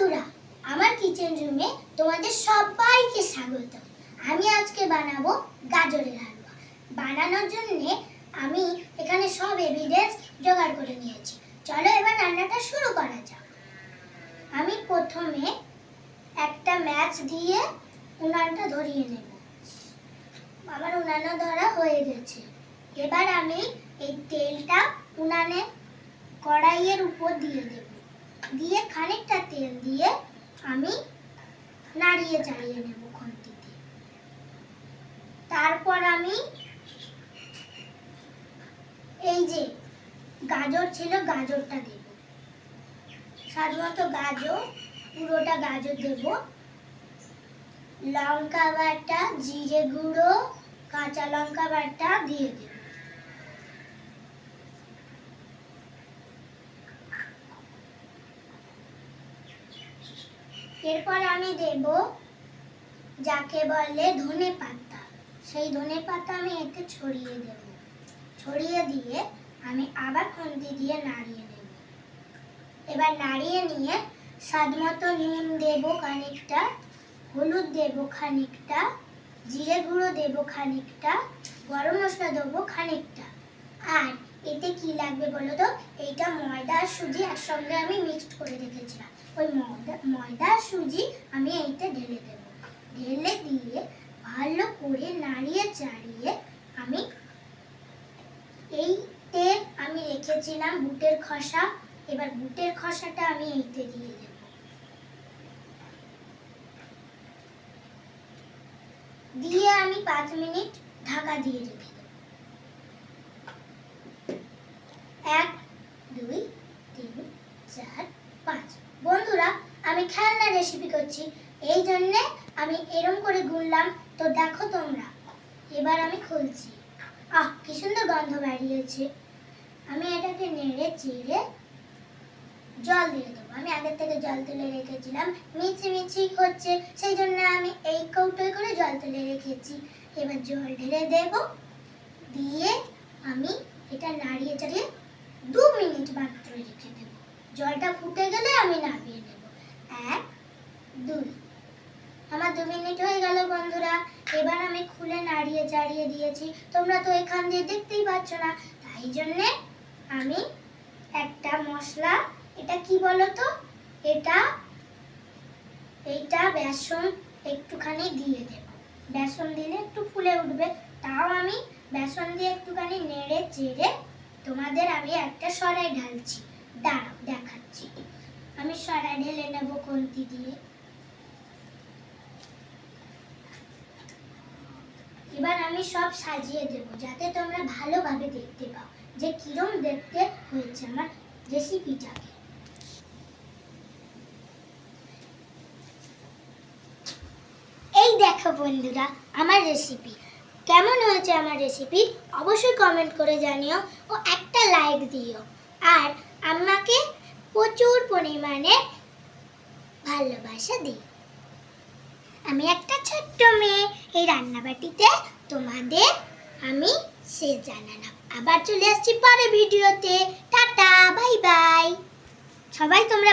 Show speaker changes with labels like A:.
A: বন্ধুরা, আমার কিচেন রুমে তোমাদের সবাইকে স্বাগত। আমি আজকে বানাবো গাজরের হালুয়া। বানানোর জন্য আমি এখানে সব এভিডেন্স জোগাড় করে নিয়েছি। চলো এবার রান্নাটা শুরু করা যাক। আমি প্রথমে একটা ম্যাচ দিয়ে উনানটা ধরিয়ে নেব। আমার উনানটা ধরা হয়ে গেছে। এবার আমি এই তেলটা উনানে কড়াইয়ের উপর দিয়ে দেব। দিয়ে খানিকটা তেল দিয়ে আমি নাড়িয়ে চাড়িয়ে নেব খুন্তিতে। তারপর আমি এই যে গাজর ছিল গাজরটা দেব। স্বাদমতো গাজর, পুরোটা গাজর দেব। লঙ্কা বাটা, জিরে গুঁড়ো, কাঁচা লঙ্কা বাটা দিয়ে দেব। এরপর আমি দেব যাকে বলে ধনেপাতা। সেই ধনেপাতা আমি এতে ছড়িয়ে দেব। ছড়িয়ে দিয়ে আমি আবার খুন্তি দিয়ে নাড়িয়ে নেব। এবার নাড়িয়ে নিয়ে স্বাদমতো নুন দেব খানিকটা, হলুদ দেব খানিকটা, জিরে গুঁড়ো দেব খানিকটা, গরম মশলা দেব খানিকটা। আর এতে কি লাগবে বলো তো? এইটা ময়দা আর সুজি একসঙ্গে আমি মিক্সড করে রেখেছিলাম। ওই ময়দা সুজি আমি এইতে ঢেলে দেব। ঢেলে দিয়ে ভালো করে নাড়িয়ে চাড়িয়ে আমি এইতে আমি রেখেছিলাম বুটের খোসা। এবার বুটের খোসাটা আমি এইতে দিয়ে দেব। দিয়ে আমি 5 মিনিট ঢাকা দিয়ে রেখে দেব। 1 2 3 4 5। বন্ধুরা, আমি খেলনা রেসিপি করছি, এই জন্য আমি এরম করে গুনলাম। তো দেখো তোমরা। এবার আমি খুলছি। কি সুন্দর গন্ধ বেরিয়েছে। আমি এটাকে নেড়ে চেড়ে জল দিয়ে দেবো। আমি আগের থেকে জল তুলে রেখেছিলাম, মিচি মিচি হচ্ছে, সেই জন্য আমি এই কৌটোয় করে জল তুলে রেখেছি। এবার জল ঢেলে দেব। দিয়ে আমি এটা নাড়িয়ে চাড়িয়ে 2 মিনিট মাত্র রেখে দেব। জলটা ফুটে গেলে আমি নামিয়ে নেব। 1 2। আমার 2 মিনিট হয়ে গেল বন্ধুরা। এবার আমি খুলে নাড়িয়ে চাড়িয়ে দিয়েছি। তোমরা তো এখান দিয়ে দেখতেই পাচ্ছ না, তাই জন্যে আমি একটা মশলা, এটা কি বলো তো? এইটা বেসন একটুখানি দিয়ে দেব। বেসন দিলে একটু ফুলে উঠবে। তাও আমি বেসন দিয়ে একটুখানি নেড়ে চেড়ে তোমাদের আমি একটা সরাই ঢালছি। দাঁড়াও, দেখাচ্ছি। আমি সরাই ঢেলে নেব খুন্তি দিয়ে। এবার আমি সব সাজিয়ে দেব, যাতে তোমরা ভালোভাবে দেখতে পাও যে কিরম দেখতে হয়েছে আমার রেসিপিটাকে। এই দেখো বন্ধুরা, আমার রেসিপি কেমন হয়েছে। আমার রেসিপি অবশ্যই কমেন্ট করে জানিও ও একটা লাইক দিও। আর আমাকে প্রচুর পরিমাণে ভালোবাসা দিও। আমি একটা ছোট্ট মেয়ে। এই রান্নাবাটিতে তোমাদের আমি শেষ জানালাম। আবার চলে আসছি পরে ভিডিওতে। Tata, bye bye. সবাই তোমরা